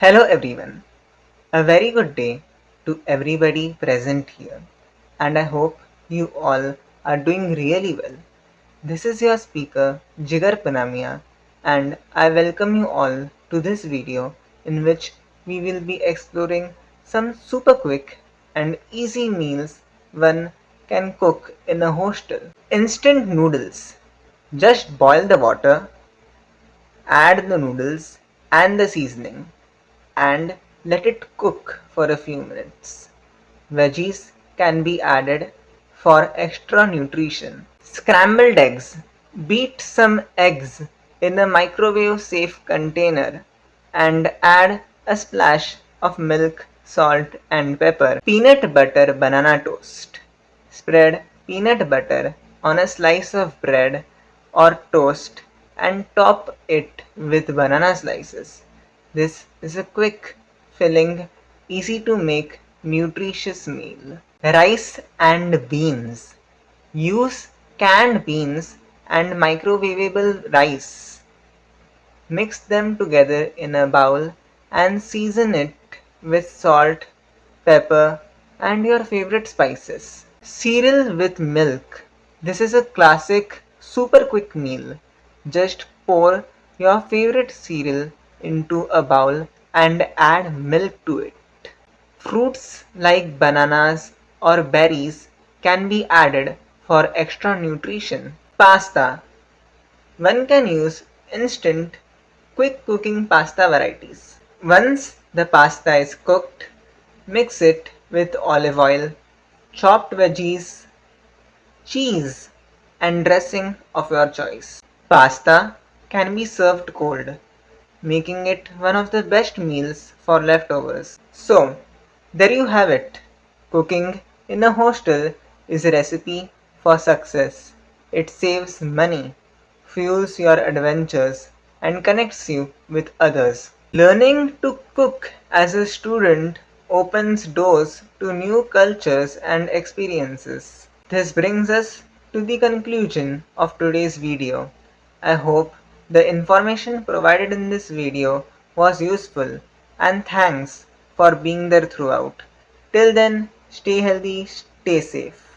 Hello everyone. A very good day to everybody present here, and I hope you all are doing really well. This is your speaker Jigar Panamia, and I welcome you all to this video in which we will be exploring some super quick and easy meals one can cook in a hostel. Instant noodles. Just boil the water, add the noodles and the seasoning and let it cook for a few minutes. Veggies can be added for extra nutrition. Scrambled eggs. Beat some eggs in a microwave safe container and add a splash of milk, salt and pepper. Peanut butter banana toast. Spread peanut butter on a slice of bread or toast and top it with banana slices. This is a quick, filling, easy to make, nutritious meal. Rice and beans. Use canned beans and microwavable rice. Mix them together in a bowl and season it with salt, pepper, and your favorite spices. Cereal with milk. This is a classic, super quick meal. Just pour your favorite cereal into a bowl and add milk to it. Fruits like bananas or berries can be added for extra nutrition. Pasta. One can use instant, quick cooking pasta varieties. Once the pasta is cooked, mix it with olive oil, chopped veggies, cheese, and dressing of your choice. Pasta can be served cold, making it one of the best meals for leftovers. So, there you have it. Cooking in a hostel is a recipe for success. It saves money, fuels your adventures, and connects you with others. Learning to cook as a student opens doors to new cultures and experiences. This brings us to the conclusion of today's video. I hope the information provided in this video was useful, and thanks for being there throughout. Till then, stay healthy, stay safe.